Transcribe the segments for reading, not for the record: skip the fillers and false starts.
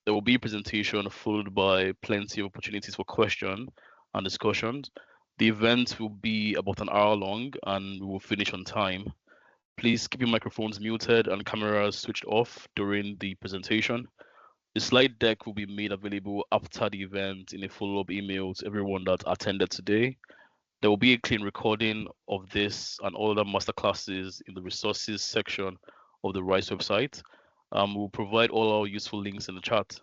There will be a presentation followed by plenty of opportunities for question and discussions. The event will be about an hour long and we will finish on time. Please keep your microphones muted and cameras switched off during the presentation. The slide deck will be made available after the event in a follow-up email to everyone that attended today. There will be a clean recording of this and all other masterclasses in the resources section of the RISE website. We'll provide all our useful links in the chat.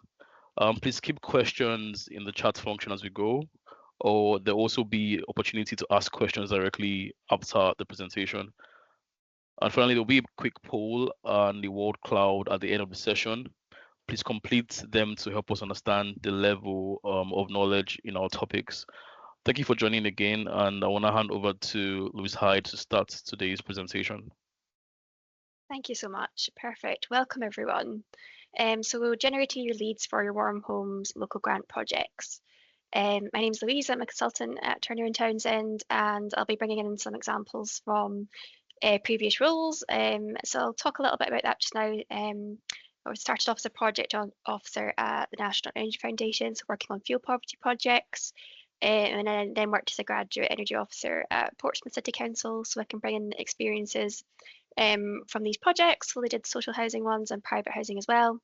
Please keep questions in the chat function as we go, or there'll also be opportunity to ask questions directly after the presentation. And finally, there'll be a quick poll on the word cloud at the end of the session. Please complete them to help us understand the level of knowledge in our topics. Thank you for joining again, and I want to hand over to Louise Hyde to start today's presentation. Thank you so much. Perfect. Welcome, everyone. So we're generating your leads for your Warm Homes local grant projects. My name is Louise. I'm a consultant at Turner & Townsend, and I'll be bringing in some examples from previous roles. So I'll talk a little bit about that just now. I started off as a project officer at the National Energy Foundation, so working on fuel poverty projects, and then worked as a graduate energy officer at Portsmouth City Council, so I can bring in experiences from these projects. So they did social housing ones and private housing as well,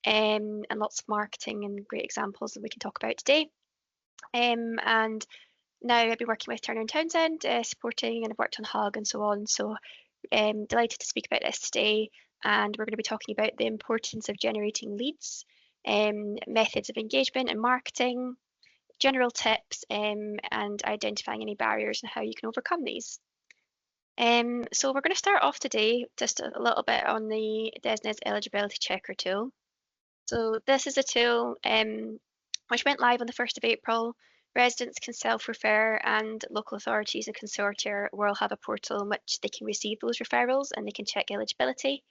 and lots of marketing and great examples that we can talk about today. And now I'll be working with Turner & Townsend, supporting, and I've worked on Hug and so on. So delighted to speak about this today. And we're going to be talking about the importance of generating leads, methods of engagement and marketing, general tips, and identifying any barriers and how you can overcome these. So we're going to start off today just a little bit on the DESNZ eligibility checker tool. So this is a tool which went live on the 1st of April. Residents can self-refer, and local authorities and consortia will have a portal in which they can receive those referrals and they can check eligibility.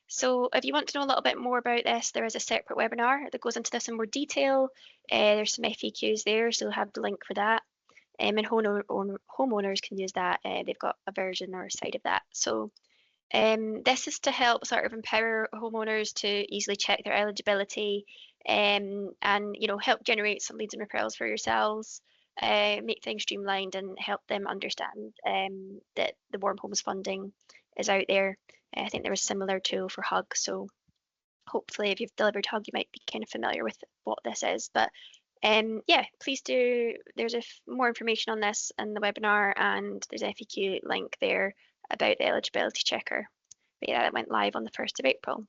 So if you want to know a little bit more about this, there is a separate webinar that goes into this in more detail. There's some FAQs there, so we'll have the link for that. And homeowners can use that. They've got a version or a side of that. So this is to help sort of empower homeowners to easily check their eligibility, and help generate some leads and referrals for yourselves, make things streamlined and help them understand that the Warm Homes funding is out there. I think there was a similar tool for Hug, so hopefully if you've delivered Hug you might be kind of familiar with what this is. But yeah, please do. There's more information on this in the webinar, and there's a FAQ link there about the eligibility checker. But yeah, that went live on the 1st of April.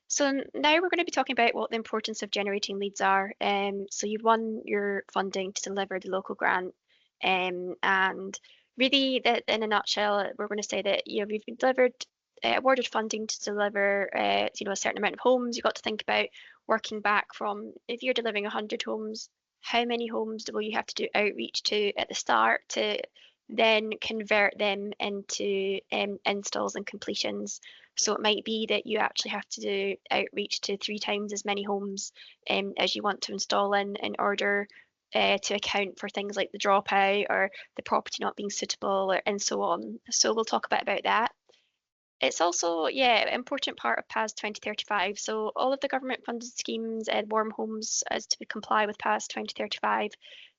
So now we're going to be talking about what the importance of generating leads are. So you've won your funding to deliver the local grant, and really that in a nutshell, we're going to say that you've been awarded funding to deliver a certain amount of homes. You've got to think about working back from, if you're delivering 100 homes, how many homes will you have to do outreach to at the start to then convert them into installs and completions. So it might be that you actually have to do outreach to 3 times as many homes as you want to install in order to account for things like the dropout or the property not being suitable and so on. So we'll talk a bit about that. It's also, an important part of PAS 2035. So all of the government funded schemes and Warm Homes as to comply with PAS 2035.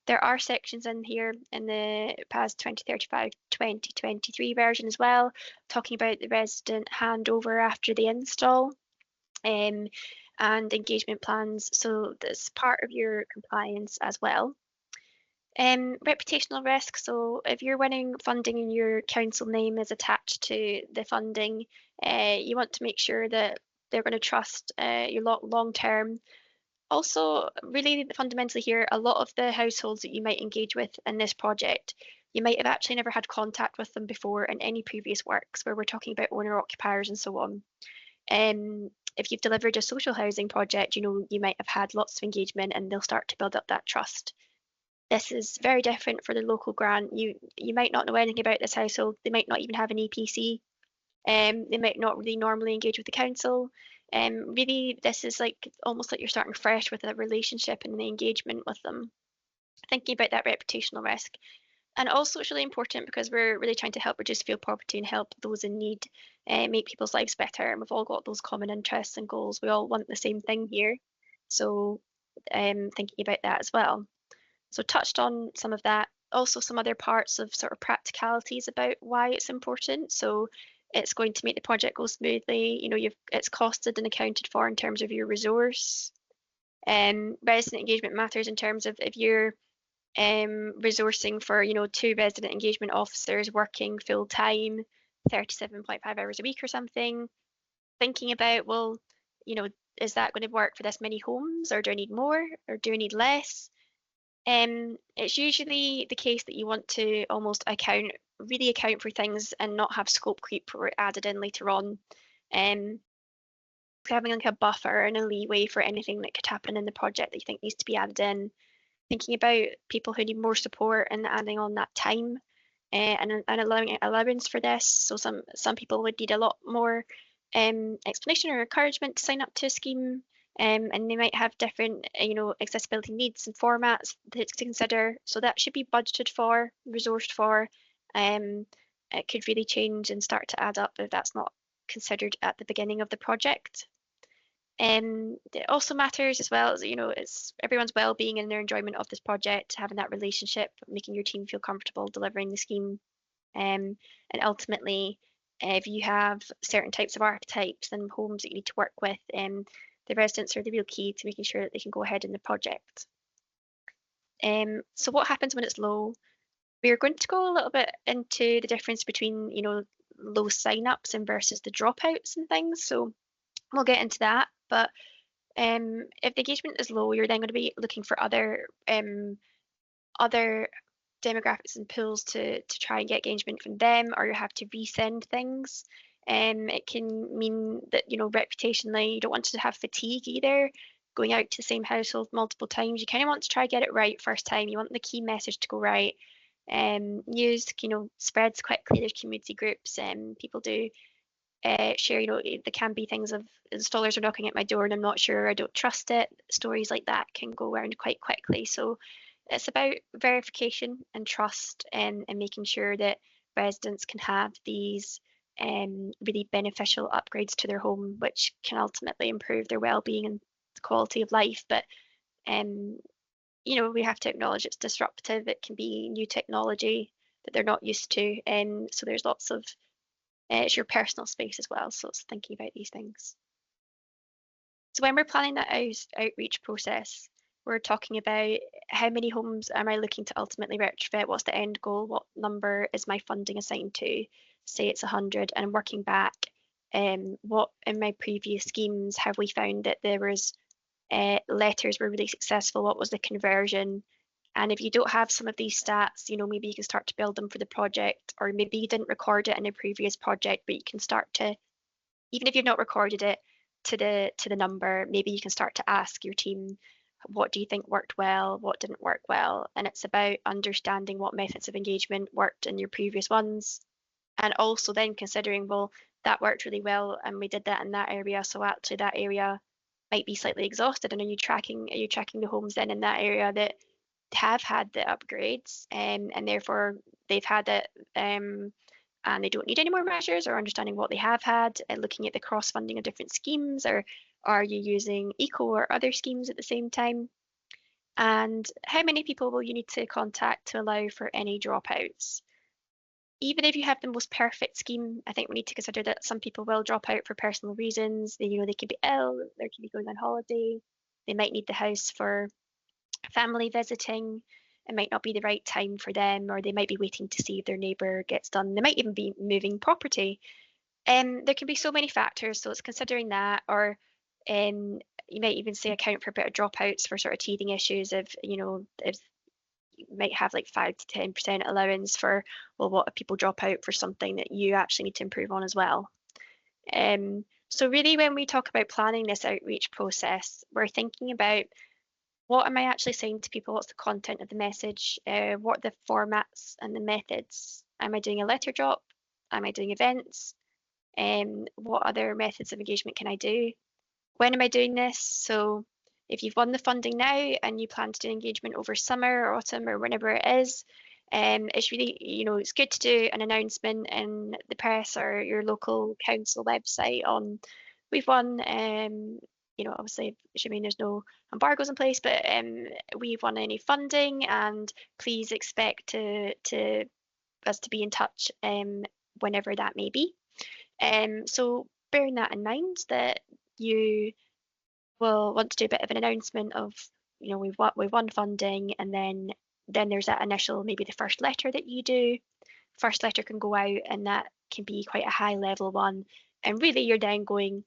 There are sections in here in the PAS 2035-2023 version as well, talking about the resident handover after the install and engagement plans. So that's part of your compliance as well. Reputational risk. So if you're winning funding and your council name is attached to the funding, you want to make sure that they're going to trust you long term. Also, really fundamentally here, a lot of the households that you might engage with in this project, you might have actually never had contact with them before in any previous works where we're talking about owner occupiers and so on. If you've delivered a social housing project, you might have had lots of engagement and they'll start to build up that trust. This is very different for the local grant. You might not know anything about this household. They might not even have an EPC. They might not really normally engage with the council. Really, this is almost like you're starting fresh with a relationship and the engagement with them. Thinking about that reputational risk. And also it's really important because we're really trying to help reduce fuel poverty and help those in need, make people's lives better. And we've all got those common interests and goals. We all want the same thing here. So thinking about that as well. So touched on some of that. Also some other parts of sort of practicalities about why it's important. So it's going to make the project go smoothly. You know, it's costed and accounted for in terms of your resource. Resident engagement matters in terms of if you're resourcing for, you know, 2 resident engagement officers working full time, 37.5 hours a week or something, thinking about, well, you know, is that going to work for this many homes, or do I need more, or do I need less? It's usually the case that you want to almost really account for things and not have scope creep or added in later on. Um, Having like a buffer and a leeway for anything that could happen in the project that you think needs to be added in. Thinking about people who need more support and adding on that time, and allowing allowance for this. So some people would need a lot more explanation or encouragement to sign up to a scheme, and they might have different, you know, accessibility needs and formats to consider. So that should be budgeted for, resourced for. Um, it could really change and start to add up if that's not considered at the beginning of the project. It also matters as well as, you know, it's everyone's well-being and their enjoyment of this project, having that relationship, making your team feel comfortable delivering the scheme. And ultimately, if you have certain types of archetypes and homes that you need to work with, the residents are the real key to making sure that they can go ahead in the project. So what happens when it's low? We're going to go a little bit into the difference between, you know, low sign-ups and versus the dropouts and things. So we'll get into that. But if the engagement is low, you're then going to be looking for other demographics and pools to try and get engagement from them, or you have to resend things. It can mean that, you know, reputationally, you don't want to have fatigue either. Going out to the same household multiple times, you kind of want to try get it right first time. You want the key message to go right. News, you know, spreads quickly. There's community groups, and people do share, you know, there can be things of installers are knocking at my door and I'm not sure, I don't trust it. Stories like that can go around quite quickly. So it's about verification and trust, and making sure that residents can have these really beneficial upgrades to their home, which can ultimately improve their well-being and quality of life. But you know, we have to acknowledge it's disruptive. It can be new technology that they're not used to, and so there's lots of it's your personal space as well, so it's thinking about these things. So when we're planning that outreach process, we're talking about how many homes am I looking to ultimately retrofit? What's the end goal? What number is my funding assigned to? Say it's 100, and working back, what in my previous schemes have we found that there was letters were really successful? What was the conversion? And if you don't have some of these stats, you know, maybe you can start to build them for the project, or maybe you didn't record it in a previous project, but you can start to, even if you've not recorded it to the number, maybe you can start to ask your team, what do you think worked well, what didn't work well? And it's about understanding what methods of engagement worked in your previous ones, and also then considering, well, that worked really well and we did that in that area, so actually that area might be slightly exhausted. And are you tracking the homes then in that area that have had the upgrades, and therefore they've had it, and they don't need any more measures, or understanding what they have had and looking at the cross funding of different schemes, or are you using eco or other schemes at the same time? And how many people will you need to contact to allow for any dropouts? Even if you have the most perfect scheme, I think we need to consider that some people will drop out for personal reasons. They, you know, they could be ill, they could be going on holiday, they might need the house for family visiting. It might not be the right time for them, or they might be waiting to see if their neighbour gets done. They might even be moving property. There can be so many factors, so it's considering that, or you might even say account for a bit of dropouts for sort of teething issues. If you know, if you might have like 5 to 10% allowance for, well, what if people drop out for something that you actually need to improve on as well. So really, when we talk about planning this outreach process, we're thinking about, what am I actually saying to people? What's the content of the message? What are the formats and the methods? Am I doing a letter drop? Am I doing events? What other methods of engagement can I do? When am I doing this? So if you've won the funding now and you plan to do engagement over summer or autumn or whenever it is, It's really, it's good to do an announcement in the press or your local council website on we've won, obviously, assuming there's no embargoes in place, but we've won any funding, and please expect to us to be in touch whenever that may be. So bearing that in mind, that you will want to do a bit of an announcement of, we've won funding, and then there's that initial, maybe the first letter that you do. First letter can go out, and that can be quite a high level one. And really, you're then going,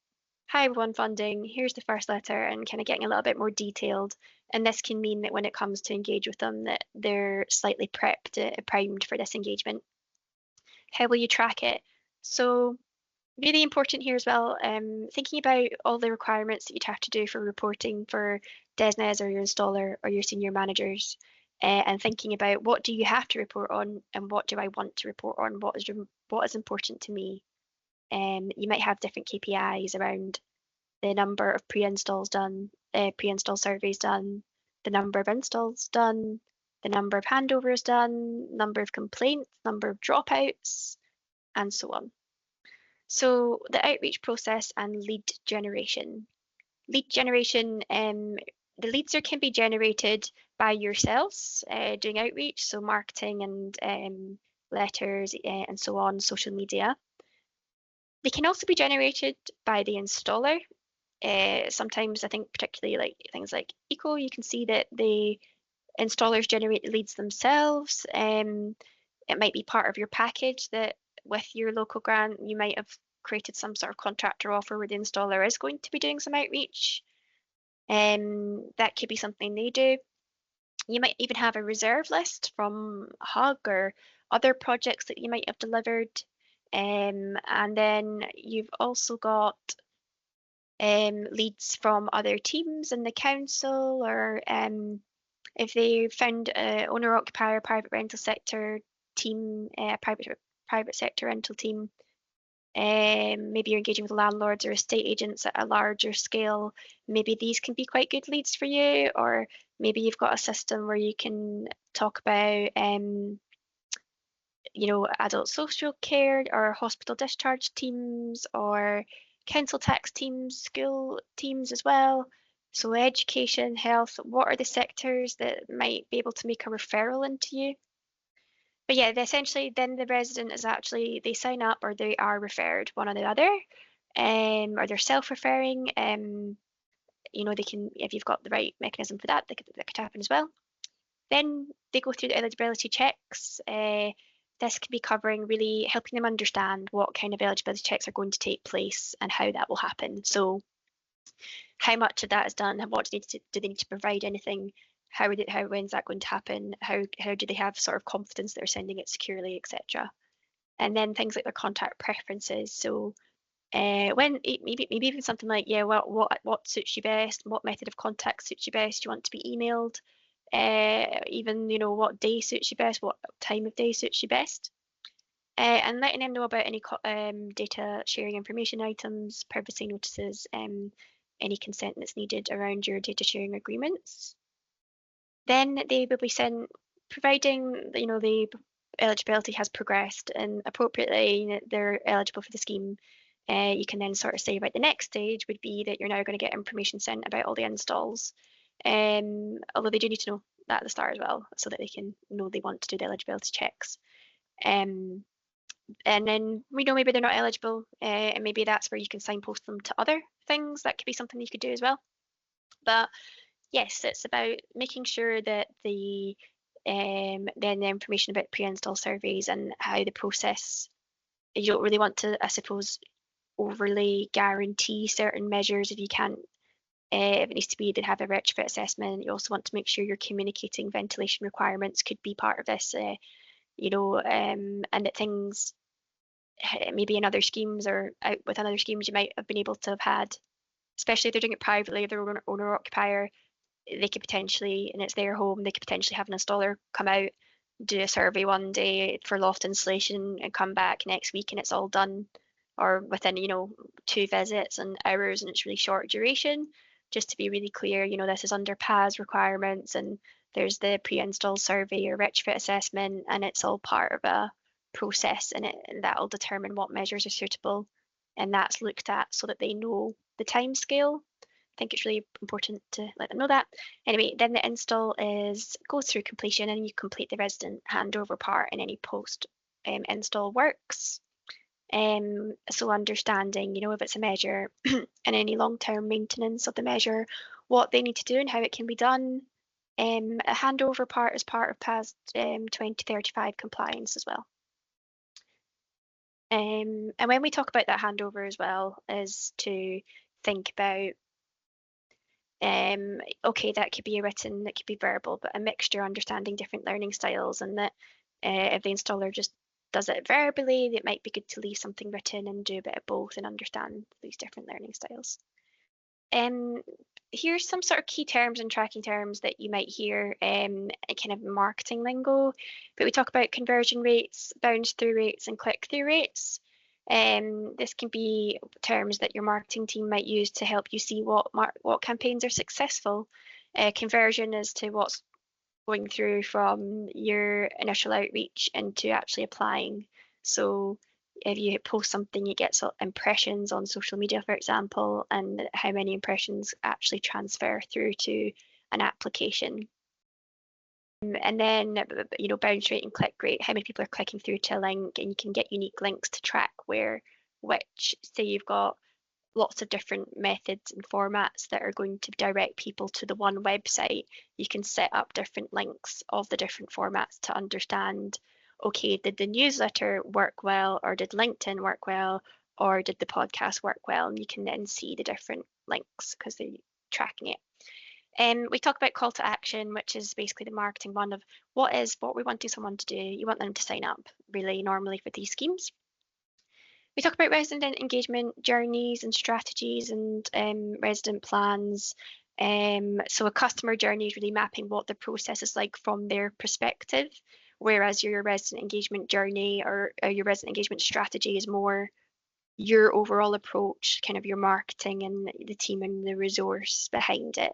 "Hi, we won funding. Here's the first letter," and kind of getting a little bit more detailed. And this can mean that when it comes to engage with them, that they're slightly prepped, primed for this engagement. How will you track it? So really important here as well, thinking about all the requirements that you'd have to do for reporting for DESNES or your installer or your senior managers, and thinking about what do you have to report on and what do I want to report on, what is important to me. You might have different KPIs around the number of pre-installs done, pre-install surveys done, the number of installs done, the number of handovers done, number of complaints, number of dropouts, and so on. So the outreach process and lead generation. Lead generation, the leads can be generated by yourselves doing outreach, so marketing and letters and so on, social media. They can also be generated by the installer. Sometimes I think particularly like things like Eco, you can see that the installers generate the leads themselves. It might be part of your package that with your local grant, you might have created some sort of contractor offer where the installer is going to be doing some outreach. That could be something they do. You might even have a reserve list from Hug or other projects that you might have delivered. And then you've also got leads from other teams in the council, or if they found a owner occupier private rental sector team, private sector rental team, maybe you're engaging with landlords or estate agents at a larger scale, maybe these can be quite good leads for you. Or maybe you've got a system where you can talk about adult social care or hospital discharge teams or council tax teams, school teams as well. So education, health, what are the sectors that might be able to make a referral into you? But yeah, essentially then the resident is actually, they sign up or they are referred one or the other, or they're self-referring. They can, if you've got the right mechanism for that, that could happen as well. Then they go through the eligibility checks. This can be covering really helping them understand what kind of eligibility checks are going to take place and how that will happen. So how much of that is done, and what do they need to provide anything, when's that going to happen, how do they have sort of confidence that they're sending it securely, etc. And then things like their contact preferences. So when maybe even something like, yeah, well, what suits you best, what method of contact suits you best, do you want to be emailed, even what day suits you best, what time of day suits you best, and letting them know about any data sharing information items, privacy notices, any consent that's needed around your data sharing agreements. Then they will be sent, providing the eligibility has progressed and appropriately they're eligible for the scheme. You can then sort of say, right, the next stage would be that you're now going to get information sent about all the installs. Although they do need to know that at the start as well, so that they can know they want to do the eligibility checks. And then we know maybe they're not eligible, and maybe that's where you can signpost them to other things. That could be something you could do as well. But yes, it's about making sure that then the information about pre-install surveys and how the process, you don't really want to, I suppose, overly guarantee certain measures if you can't. If it needs to be, they'd have a retrofit assessment. You also want to make sure you're communicating ventilation requirements could be part of this, and that things maybe in other schemes or out with other schemes you might have been able to have had, especially if they're doing it privately, if they're owner occupier, they could potentially, and it's their home, they could potentially have an installer come out, do a survey one day for loft insulation and come back next week and it's all done, or within 2 visits and hours, and it's really short duration. Just to be really clear, this is under PAS requirements and there's the pre-install survey or retrofit assessment, and it's all part of a process, and that'll determine what measures are suitable, and that's looked at so that they know the time scale. I think it's really important to let them know that. Anyway, then the install goes through completion, and you complete the resident handover part and any post install works. So understanding, if it's a measure and any long-term maintenance of the measure, what they need to do and how it can be done. A handover part is part of PAS 2035 compliance as well. And when we talk about that handover as well, is to think about, okay, that could be a written, that could be verbal, but a mixture, understanding different learning styles, and that if the installer just does it verbally, it might be good to leave something written and do a bit of both and understand these different learning styles. Here's some sort of key terms and tracking terms that you might hear in kind of marketing lingo, but we talk about conversion rates, bounce through rates, and click through rates. This can be terms that your marketing team might use to help you see what campaigns are successful. Conversion is to what's going through from your initial outreach into actually applying. So if you post something, you get impressions on social media, for example, and how many impressions actually transfer through to an application. And then, bounce rate and click rate, how many people are clicking through to a link, and you can get unique links to track which, say you've got lots of different methods and formats that are going to direct people to the one website, you can set up different links of the different formats to understand, okay, did the newsletter work well, or did LinkedIn work well, or did the podcast work well? And you can then see the different links because they're tracking it. And we talk about call to action, which is basically the marketing one of what we wanting someone to do. You want them to sign up, really, normally for these schemes. We talk about resident engagement journeys and strategies and resident plans. So a customer journey is really mapping what the process is like from their perspective, whereas your resident engagement journey or your resident engagement strategy is more your overall approach, kind of your marketing and the team and the resource behind it.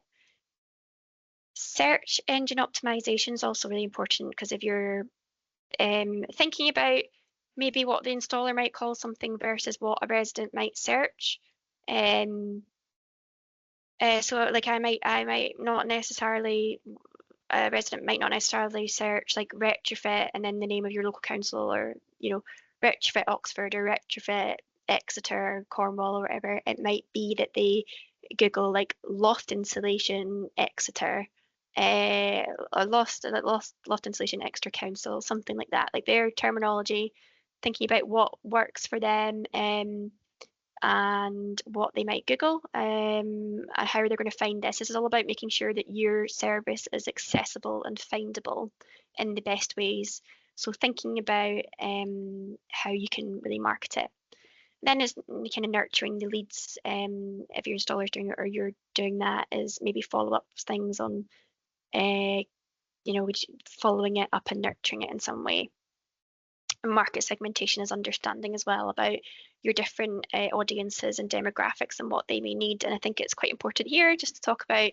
Search engine optimization is also really important, because if you're thinking about maybe what the installer might call something versus what a resident might search. So like I might not necessarily, a resident might not necessarily search like retrofit and then the name of your local council, or retrofit Oxford or retrofit Exeter, Cornwall, or whatever. It might be that they Google like loft insulation Exeter, or loft insulation Exeter Council, something like that, like their terminology, thinking about what works for them, and what they might Google, and how they're going to find this. This is all about making sure that your service is accessible and findable in the best ways. So thinking about how you can really market it. Then is kind of nurturing the leads. If your installer's doing it or you're doing that, is maybe follow up things on, following it up and nurturing it in some way. Market segmentation is understanding as well about your different audiences and demographics and what they may need. And I think it's quite important here just to talk about,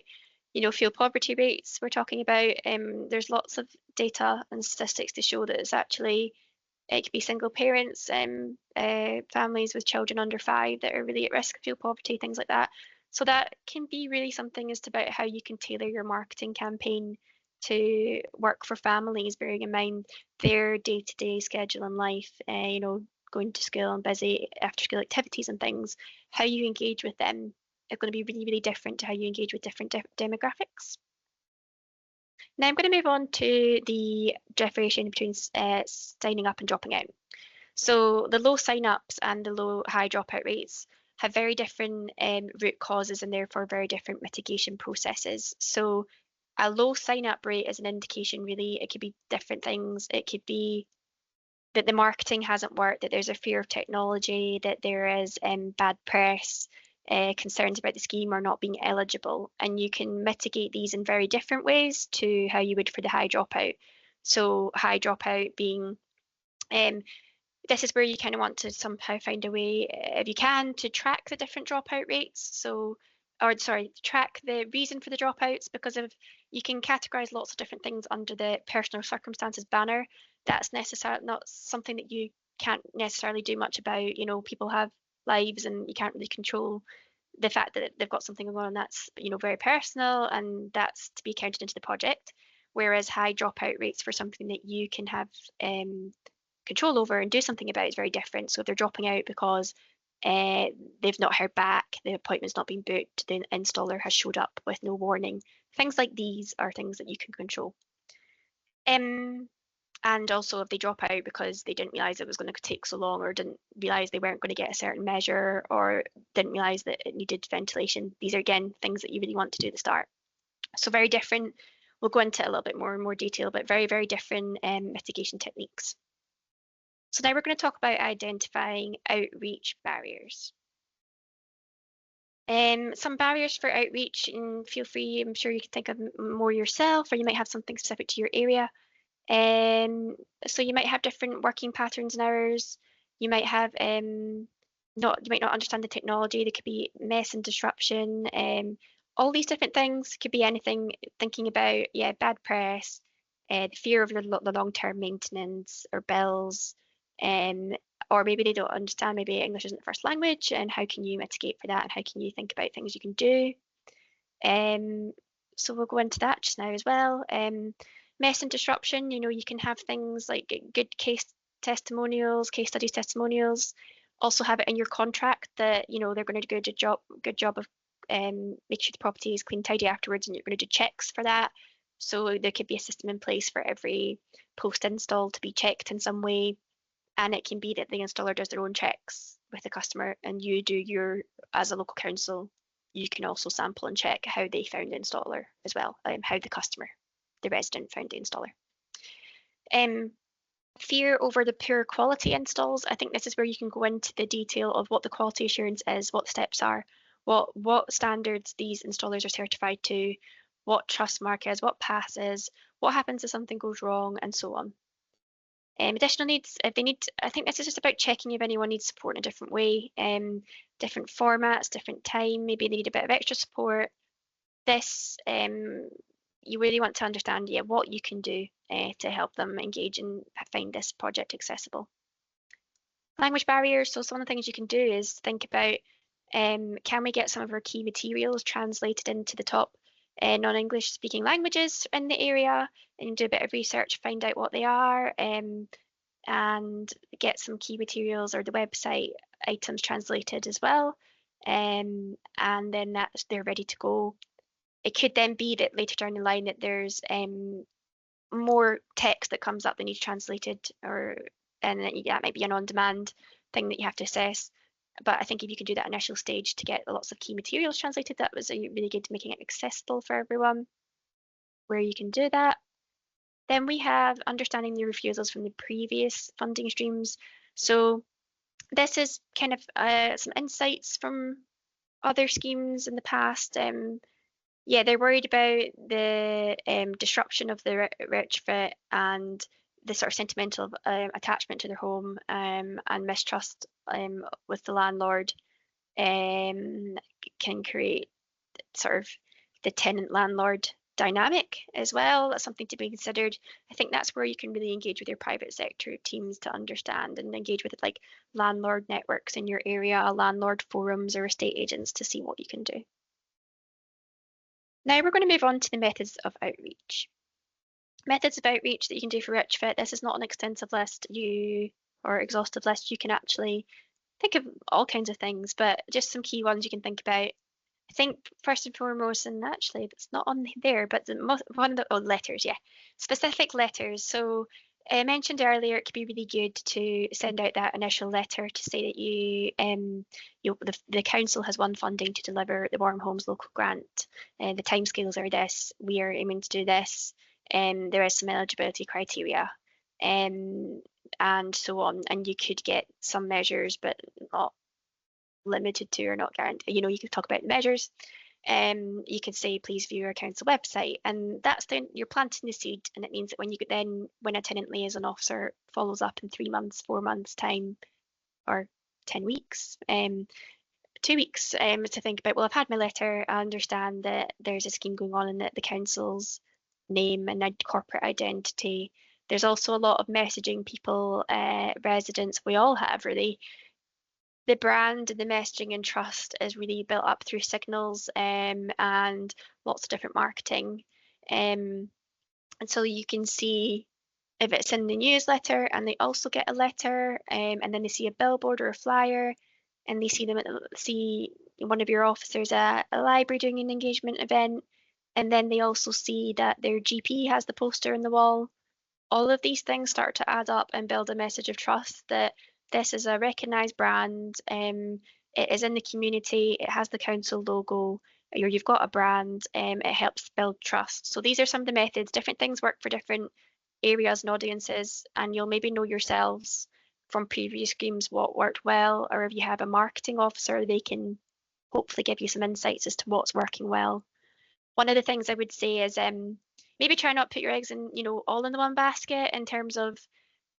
fuel poverty rates. We're talking about, there's lots of data and statistics to show that it's actually, it could be single parents, families with children under 5 that are really at risk of fuel poverty, things like that. So that can be really something as about how you can tailor your marketing campaign to work for families, bearing in mind their day-to-day schedule in life, going to school and busy after school activities and things. How you engage with them is going to be really, really different to how you engage with different demographics. Now I'm going to move on to the differentiation between signing up and dropping out. So the low sign-ups and the high dropout rates have very different root causes and therefore very different mitigation processes. So a low sign-up rate is an indication, really. It could be different things. It could be that the marketing hasn't worked, that there's a fear of technology, that there is bad press, concerns about the scheme or not being eligible. And you can mitigate these in very different ways to how you would for the high dropout. So high dropout being, this is where you kind of want to somehow find a way, if you can, to track the different dropout rates. Track the reason for the dropouts, because of You can categorize lots of different things under the personal circumstances banner. That's necessarily not something that you can't necessarily do much about. You know, people have lives and you can't really control the fact that they've got something going on that's, you know, very personal, and that's to be counted into the project. Whereas high dropout rates for something that you can have control over and do something about is very different. So if they're dropping out because they've not heard back, the appointment's not been booked, the installer has showed up with no warning. Things like these are things that you can control. And also if they drop out because they didn't realise it was going to take so long, or didn't realise they weren't going to get a certain measure, or didn't realise that it needed ventilation. These are, again, things that you really want to do at the start. So very different. We'll go into it a little bit more in more detail, but very, very different mitigation techniques. So now we're going to talk about identifying outreach barriers. Some barriers for outreach, and feel free, I'm sure you can think of more yourself, or you might have something specific to your area. So you might have different working patterns and hours. You might have you might not understand the technology. There could be mess and disruption. All these different things could be anything. Thinking about, yeah, bad press, the fear of the long-term maintenance or bills, or maybe they don't understand. Maybe English isn't the first language, and how can you mitigate for that? And how can you think about things you can do? So we'll go into that just now as well. Mess and disruption, you know, you can have things like good case testimonials, case studies testimonials. Also have it in your contract that, you know, they're going to do a good job of making sure the property is clean, tidy afterwards, and you're going to do checks for that. So there could be a system in place for every post install to be checked in some way. And it can be that the installer does their own checks with the customer, and you do your, as a local council, you can also sample and check how they found the installer as well, how the customer, the resident, found the installer. Fear over the poor quality installs. I think this is where you can go into the detail of what the quality assurance is, what steps are, what standards these installers are certified to, what Trustmark is, what PAS is, what happens if something goes wrong, and so on. Additional needs, if they need, I think this is just about checking if anyone needs support in a different way, different formats, different time, maybe they need a bit of extra support. This, you really want to understand, yeah, what you can do to help them engage and find this project accessible. Language barriers, so some of the things you can do is think about, can we get some of our key materials translated into the top non-English speaking languages in the area, and do a bit of research, find out what they are, and get some key materials or the website items translated as well, and then they're ready to go. It could then be that later down the line that there's more text that comes up that needs translated, and that might be an on-demand thing that you have to assess. But I think if you can do that initial stage to get lots of key materials translated, that was really good, making it accessible for everyone, where you can do that. Then we have understanding the refusals from the previous funding streams. So this is kind of some insights from other schemes in the past. Yeah, they're worried about the disruption of the retrofit and the sort of sentimental attachment to their home, and mistrust with the landlord can create sort of the tenant-landlord dynamic as well. That's something to be considered. I think that's where you can really engage with your private sector teams to understand and engage with like landlord networks in your area, landlord forums or estate agents to see what you can do. Now we're going to move on to the methods of outreach. Methods of outreach that you can do for retrofit. This is not an extensive list or exhaustive list. You can actually think of all kinds of things, but just some key ones you can think about. I think first and foremost, and actually it's not on there, but one of the letters, yeah, specific letters. So I mentioned earlier, it could be really good to send out that initial letter to say that the council has won funding to deliver the Warm Homes local grant. The timescales are this. We are aiming to do this. There is some eligibility criteria, and so on. And you could get some measures, but not limited to or not guaranteed. You know, you could talk about measures. You could say, please view our council website, and that's then you're planting the seed, and it means that when a tenant liaison officer follows up in 3 months, 4 months time, or 10 weeks, 2 weeks to think about, well, I've had my letter, I understand that there's a scheme going on and that the council's name and corporate identity. There's also a lot of messaging people, residents, we all have really. The brand and the messaging and trust is really built up through signals and lots of different marketing. And so you can see if it's in the newsletter and they also get a letter and then they see a billboard or a flyer and they see one of your officers at a library doing an engagement event, and then they also see that their GP has the poster on the wall. All of these things start to add up and build a message of trust that this is a recognised brand, it is in the community, it has the council logo, or you've got a brand, it helps build trust. So these are some of the methods. Different things work for different areas and audiences, and you'll maybe know yourselves from previous schemes what worked well, or if you have a marketing officer, they can hopefully give you some insights as to what's working well. One of the things I would say is maybe try not to put your eggs in, all in the one basket in terms of,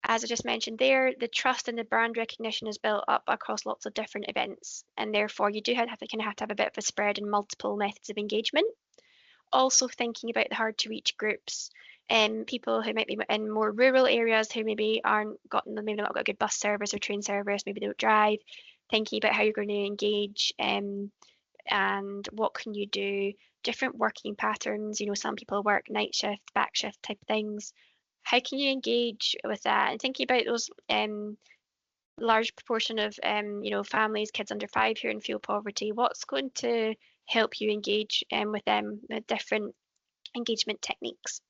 as I just mentioned there, the trust and the brand recognition is built up across lots of different events, and therefore you do have to have a bit of a spread in multiple methods of engagement. Also thinking about the hard to reach groups and people who might be in more rural areas who maybe maybe not got a good bus service or train service, maybe they don't drive. Thinking about how you're going to engage and what can you do, different working patterns. Some people work night shift, back shift type things. How can you engage with that? And thinking about those large proportion of families, kids under 5 who are in fuel poverty, what's going to help you engage with them with different engagement techniques.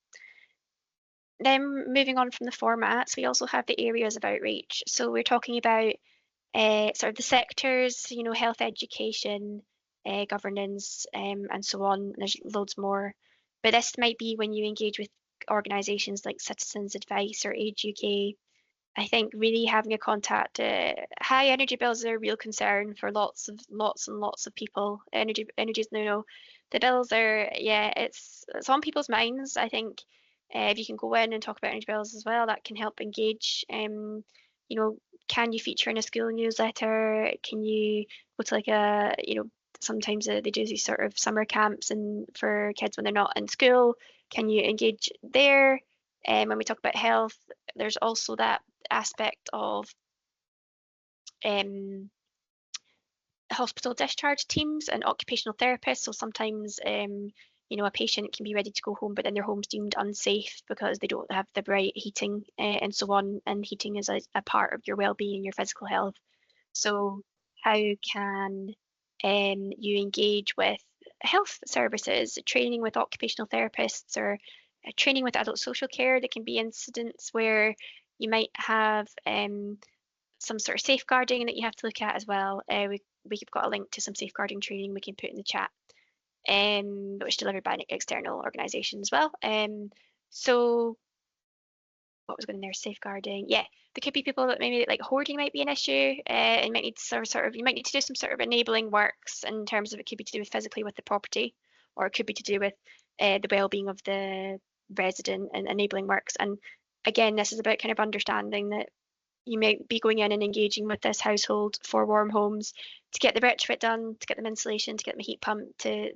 Then moving on from the formats, we also have the areas of outreach. So we're talking about sort of the sectors, health, education, governance, and so on. There's loads more. But this might be when you engage with organisations like Citizens Advice or Age UK. I think really having a contact. High energy bills are a real concern for lots and lots of people. Energy is the bills are, it's on people's minds. I think if you can go in and talk about energy bills as well, that can help engage. Can you feature in a school newsletter? Can you go to like sometimes they do these sort of summer camps and for kids when they're not in school. Can you engage there? When we talk about health, there's also that aspect of hospital discharge teams and occupational therapists. So sometimes, a patient can be ready to go home, but then their home's deemed unsafe because they don't have the right heating and so on. And heating is a part of your well-being, your physical health. So how can you engage with health services, training with occupational therapists or training with adult social care? There can be incidents where you might have some sort of safeguarding that you have to look at as well. We've got a link to some safeguarding training we can put in the chat, which is delivered by an external organisation as well. So what was going in there? Safeguarding. Yeah, there could be people that maybe like hoarding might be an issue, and you might need you might need to do some sort of enabling works in terms of it could be to do with physically with the property, or it could be to do with the well-being of the resident and enabling works. And again, this is about kind of understanding that you might be going in and engaging with this household for warm homes to get the retrofit done, to get them insulation, to get them a heat pump, to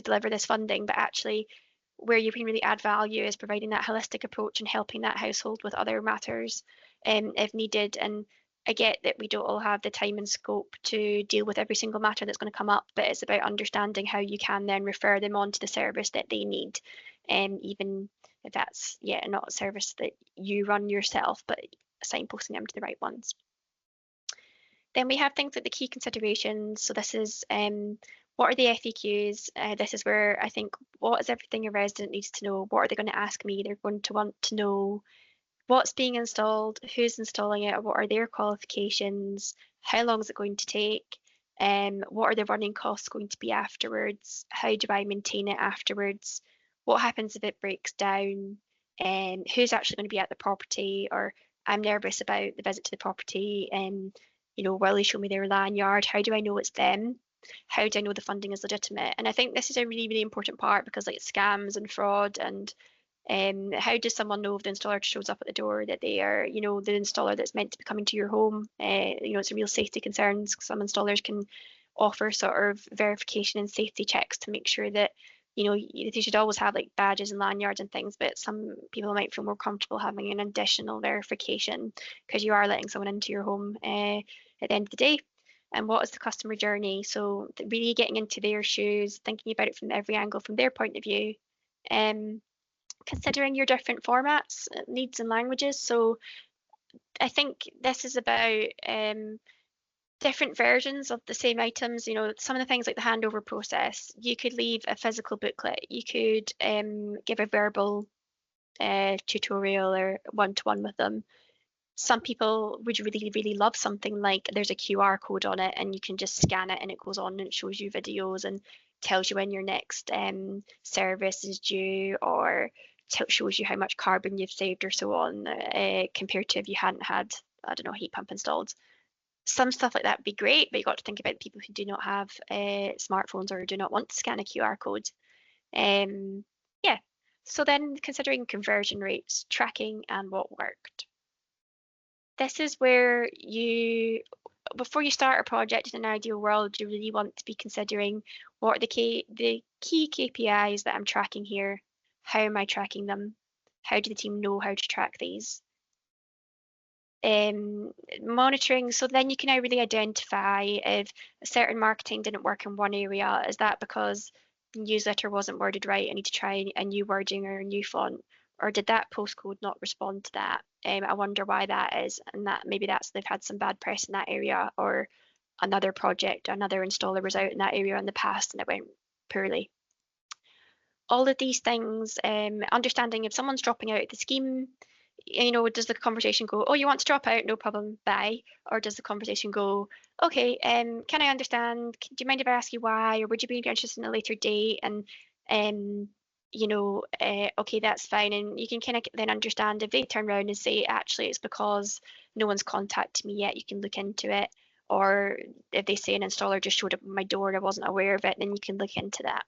deliver this funding. But actually, where you can really add value is providing that holistic approach and helping that household with other matters if needed. And I get that we don't all have the time and scope to deal with every single matter that's going to come up, but it's about understanding how you can then refer them on to the service that they need, even if that's not a service that you run yourself, but signposting them to the right ones. Then we have things like the key considerations. So this is what are the FAQs? This is where I think what is everything a resident needs to know? What are they going to ask me? They're going to want to know what's being installed, who's installing it, what are their qualifications, how long is it going to take, what are the running costs going to be afterwards, how do I maintain it afterwards, what happens if it breaks down, who's actually going to be at the property, or I'm nervous about the visit to the property, will they show me their lanyard, how do I know it's them? How do I know the funding is legitimate? And I think this is a really, really important part because like scams and fraud and how does someone know if the installer shows up at the door that they are, the installer that's meant to be coming to your home? It's a real safety concern. Some installers can offer sort of verification and safety checks to make sure that, you know, they should always have like badges and lanyards and things, but some people might feel more comfortable having an additional verification because you are letting someone into your home at the end of the day. And what is the customer journey? So really getting into their shoes, thinking about it from every angle from their point of view, considering your different formats, needs and languages. So I think this is about different versions of the same items. You know, some of the things like the handover process, you could leave a physical booklet, you could give a verbal tutorial or one-to-one with them. Some people would really, really love something like there's a QR code on it and you can just scan it and it goes on and it shows you videos and tells you when your next service is due, or shows you how much carbon you've saved or so on, compared to if you hadn't had, I don't know, a heat pump installed. Some stuff like that would be great, but you got to think about the people who do not have smartphones or do not want to scan a QR code. Yeah, so then considering conversion rates, tracking and what worked. This is where you, before you start a project in an ideal world, you really want to be considering what are the key KPIs that I'm tracking here. How am I tracking them? How do the team know how to track these? Monitoring, so then you can now really identify if a certain marketing didn't work in one area. Is that because the newsletter wasn't worded right? I need to try a new wording or a new font, or did that postcode not respond to that? I wonder why that is, and that maybe that's they've had some bad press in that area, or another project, another installer was out in that area in the past and it went poorly. All of these things, understanding if someone's dropping out of the scheme, you know, does the conversation go, oh, you want to drop out, no problem, bye? Or does the conversation go, okay, can I understand, do you mind if I ask you why, or would you be interested in a later date? And you know, okay, that's fine. And you can kind of then understand if they turn around and say, actually, it's because no one's contacted me yet, you can look into it. Or if they say an installer just showed up at my door and I wasn't aware of it, then you can look into that.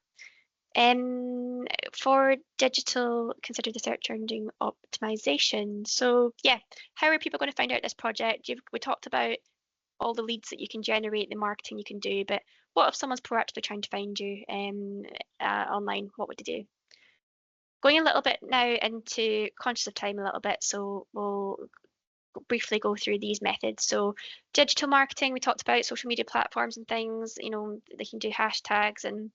For digital, consider the search engine optimization. So yeah, how are people going to find out this project? We talked about all the leads that you can generate, the marketing you can do, but what if someone's proactively trying to find you online? What would they do? Going a little bit now into conscious of time a little bit, so we'll briefly go through these methods. So digital marketing, we talked about social media platforms and things, you know, they can do hashtags and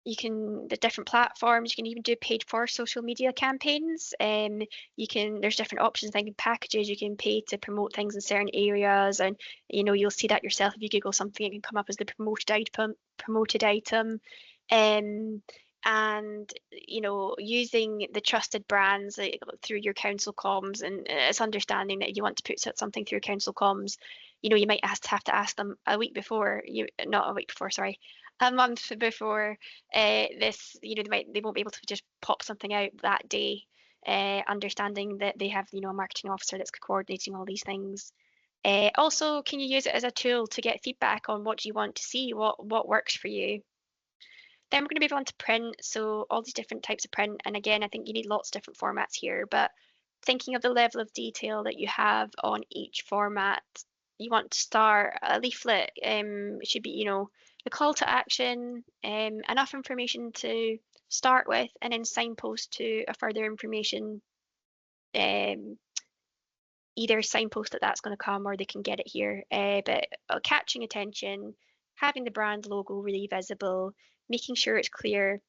you can, the different platforms, you can even do paid for social media campaigns. You can, there's different options, thinking packages, you can pay to promote things in certain areas, and you know, you'll see that yourself if you Google something, it can come up as the promoted item. And you know, using the trusted brands through your council comms, and it's understanding that if you want to put something through council comms, you know, you might have to ask them a week before, not a week before, sorry, a month before this, you know, they won't be able to just pop something out that day. Understanding that they have, you know, a marketing officer that's coordinating all these things. Also, can you use it as a tool to get feedback on what you want to see, what works for you? Then we're going to move on to print. So all these different types of print, and again, I think you need lots of different formats here, but thinking of the level of detail that you have on each format, you want to start a leaflet. It should be, you know, the call to action, enough information to start with, and then signpost to a further information, either signpost that that's going to come or they can get it here. But catching attention, having the brand logo really visible, making sure it's clear.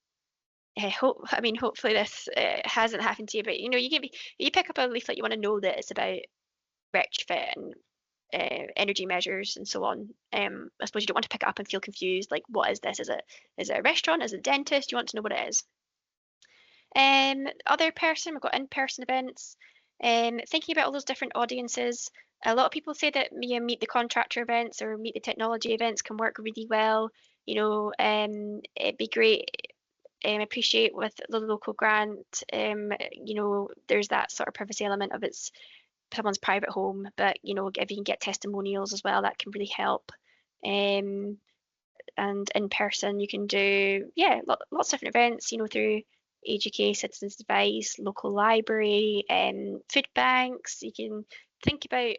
I mean, hopefully this hasn't happened to you, but you know, you pick up a leaflet, you want to know that it's about retrofit and energy measures and so on. I suppose you don't want to pick it up and feel confused, like what is this? Is it a restaurant? Is it a dentist? You want to know what it is. Other person, we've got in-person events. Thinking about all those different audiences. A lot of people say that meet the contractor events or meet the technology events can work really well. You know, it'd be great. Appreciate with the local grant, you know, there's that sort of privacy element of it's someone's private home, but you know, if you can get testimonials as well, that can really help. And in person, you can do, yeah, lots of different events, you know, through AGK, Citizens Advice, local library, food banks. You can think about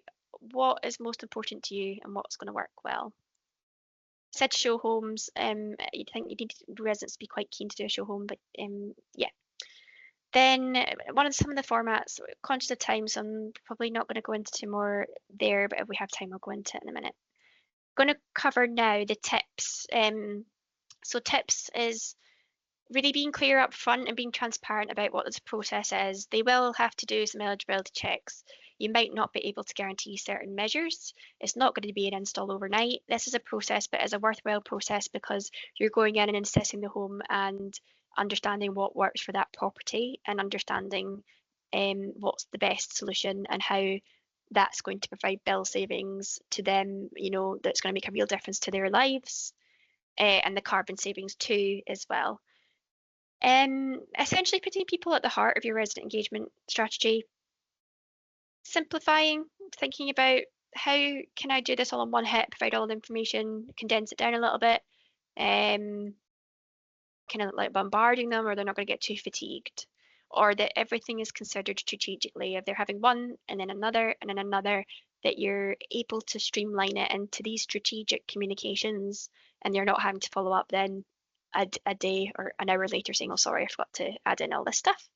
what is most important to you and what's going to work well. said show homes. You'd think you need residents to be quite keen to do a show home, but yeah. Then some of the formats, conscious of time, so I'm probably not going to go into more there, but if we have time, I'll go into it in a minute. Going to cover now the tips. So tips is really being clear up front and being transparent about what this process is. They will have to do some eligibility checks. You might not be able to guarantee certain measures. It's not going to be an install overnight. This is a process, but it's a worthwhile process because you're going in and assessing the home and understanding what works for that property and understanding what's the best solution and how that's going to provide bill savings to them, that's going to make a real difference to their lives, and the carbon savings too as well. Essentially putting people at the heart of your resident engagement strategy, simplifying, thinking about how can I do this all in one hit, provide all the information, condense it down a little bit, kind of like bombarding them, or they're not going to get too fatigued, or that everything is considered strategically. If they're having one and then another and then another, that you're able to streamline it into these strategic communications, and you're not having to follow up then a day or an hour later saying, oh, sorry, I forgot to add in all this stuff.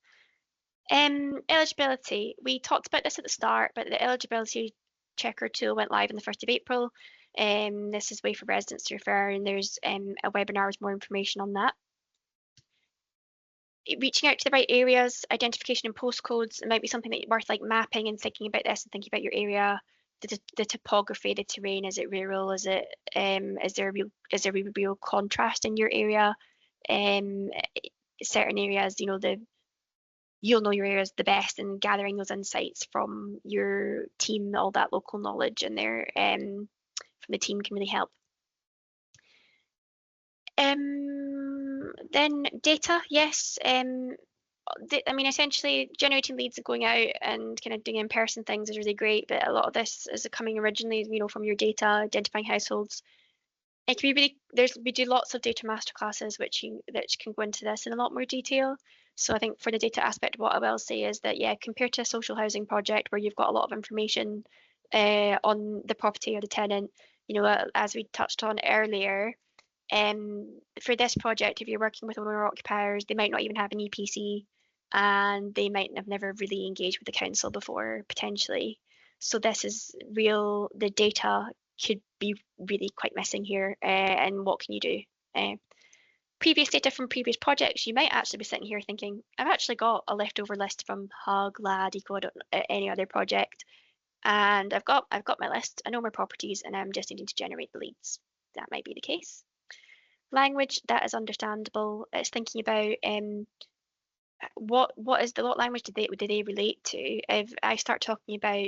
Eligibility. We talked about this at the start, but the eligibility checker tool went live on the 1st of April. This is a way for residents to refer, and there's a webinar with more information on that. Reaching out to the right areas, identification and postcodes, it might be something that worth like mapping and thinking about this and thinking about your area, the topography, the terrain. Is it rural? Is it is there a real contrast in your area? Certain areas, you'll know your areas the best, and gathering those insights from your team, all that local knowledge in there from the team can really help. Then data, yes. Essentially generating leads and going out and kind of doing in-person things is really great, but a lot of this is coming originally, from your data, identifying households. It can be really, we do lots of data masterclasses which can go into this in a lot more detail. So I think for the data aspect, what I will say is that, yeah, compared to a social housing project where you've got a lot of information on the property or the tenant, as we touched on earlier, for this project, if you're working with owner occupiers, they might not even have an EPC, and they might have never really engaged with the council before, potentially. So this is real, the data could be really quite missing here, and what can you do? Previous data from previous projects, you might actually be sitting here thinking, I've actually got a leftover list from Hug, LAD, Eco, any other project, and I've got my list, I know my properties, and I'm just needing to generate the leads. That might be the case. Language, that is understandable. It's thinking about what language do they relate to? If I start talking about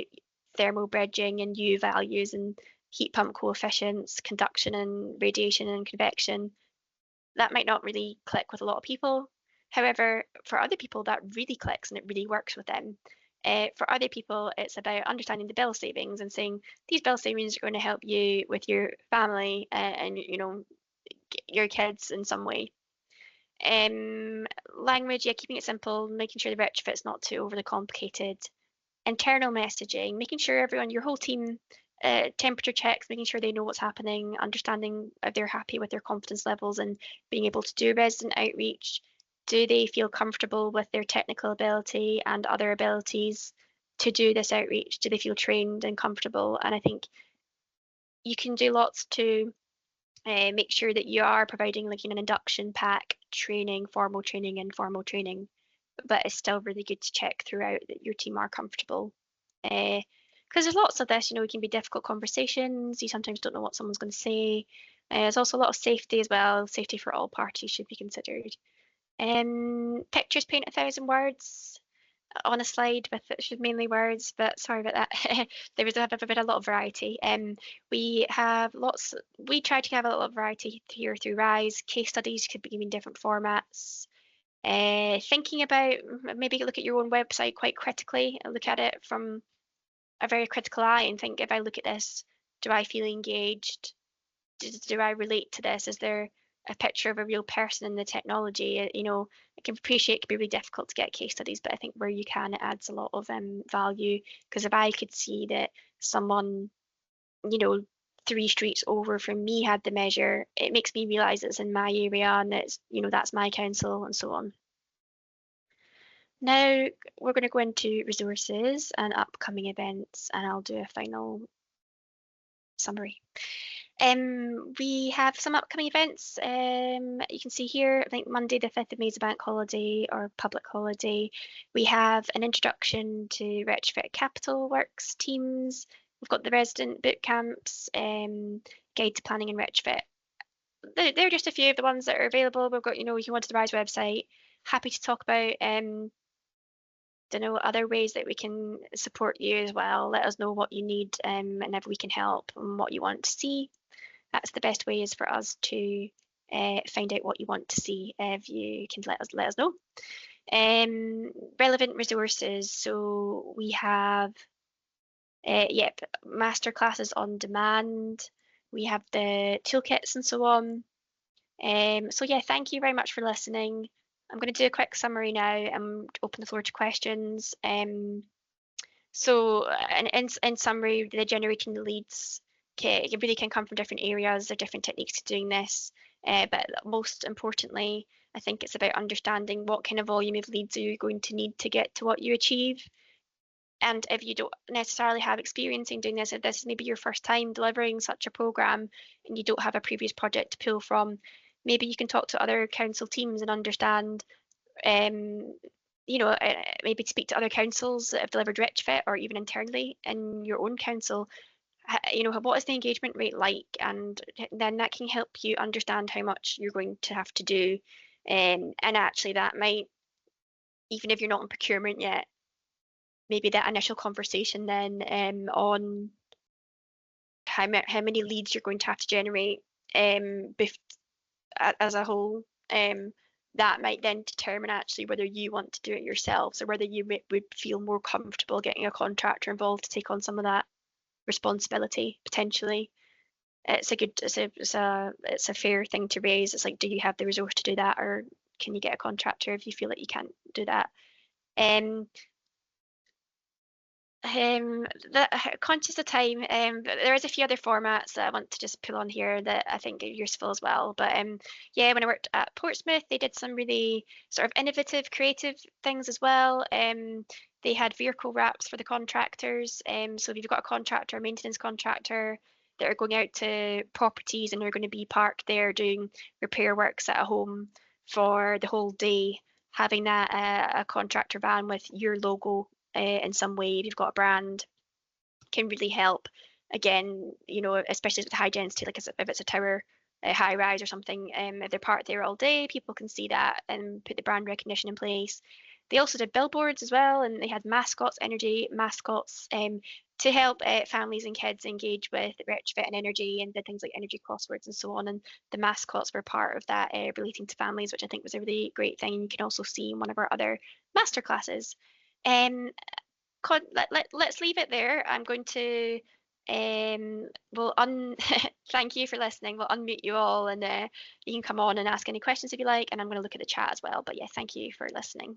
thermal bridging and U values and heat pump coefficients, conduction and radiation and convection, that might not really click with a lot of people. However, for other people, that really clicks and it really works with them. For other people, it's about understanding the bill savings and saying these bill savings are going to help you with your family and your kids in some way. Language, yeah, keeping it simple, making sure the retrofit's not too overly complicated. Internal messaging, making sure everyone, your whole team, temperature checks, making sure they know what's happening, understanding if they're happy with their confidence levels and being able to do resident outreach. Do they feel comfortable with their technical ability and other abilities to do this outreach? Do they feel trained and comfortable? And I think you can do lots to make sure that you are providing like an induction pack, training, formal training, informal training, but it's still really good to check throughout that your team are comfortable. Because there's lots of this, it can be difficult conversations. You sometimes don't know what someone's going to say. There's also a lot of safety as well. Safety for all parties should be considered. Pictures paint 1,000 words on a slide with it should mainly words, but sorry about that. There was a lot of variety. We try to have a lot of variety here through Rise. Case studies could be in different formats. Thinking about, maybe look at your own website quite critically, look at it from a very critical eye and think, if I look at this, do I feel engaged? Do I relate to this? Is there a picture of a real person in the technology? I can appreciate it can be really difficult to get case studies, but I think where you can, it adds a lot of value. Because if I could see that someone, 3 streets over from me had the measure, it makes me realise it's in my area and it's, that's my council and so on. Now we're going to go into resources and upcoming events, and I'll do a final summary. We have some upcoming events. You can see here, I think Monday the 5th of May is a bank holiday or public holiday. We have an introduction to retrofit capital works teams. We've got the resident boot camps, guide to planning and retrofit. They're just a few of the ones that are available. We've got, you can go to the RISE website. Happy to talk about other ways that we can support you as well. Let us know what you need and if we can help and what you want to see. That's the best way is for us to find out what you want to see. If you can let us know. Relevant resources. So we have masterclasses on demand. We have the toolkits and so on. So yeah, thank you very much for listening. I'm going to do a quick summary now and open the floor to questions. So in summary, the generating the leads, it really can come from different areas. There are different techniques to doing this, but most importantly, I think it's about understanding what kind of volume of leads are you going to need to get to what you achieve. And if you don't necessarily have experience in doing this, if this is maybe your first time delivering such a program and you don't have a previous project to pull from, maybe you can talk to other council teams and understand, maybe speak to other councils that have delivered retrofit or even internally in your own council. What is the engagement rate like? And then that can help you understand how much you're going to have to do. And actually that might, even if you're not in procurement yet, maybe that initial conversation then on how many leads you're going to have to generate as a whole, that might then determine actually whether you want to do it yourselves or whether you would feel more comfortable getting a contractor involved to take on some of that responsibility potentially. It's a fair thing to raise. It's like, do you have the resource to do that, or can you get a contractor if you feel that you can't do that? Conscious of time, but there is a few other formats that I want to just pull on here that I think are useful as well. But yeah, when I worked at Portsmouth, they did some really sort of innovative, creative things as well. They had vehicle wraps for the contractors. So if you've got a contractor, a maintenance contractor that are going out to properties and are going to be parked there doing repair works at a home for the whole day, having that a contractor van with your logo in some way, if you've got a brand, can really help. Again, especially with high density, like if it's a tower, a high rise or something, if they're parked there all day, people can see that and put the brand recognition in place. They also did billboards as well, and they had energy mascots to help families and kids engage with retrofit and energy, and did things like energy crosswords and so on. And the mascots were part of that, relating to families, which I think was a really great thing. And you can also see in one of our other masterclasses. Let's leave it there. I'm going to thank you for listening. We'll unmute you all, and you can come on and ask any questions if you like, and I'm going to look at the chat as well. But yeah, thank you for listening.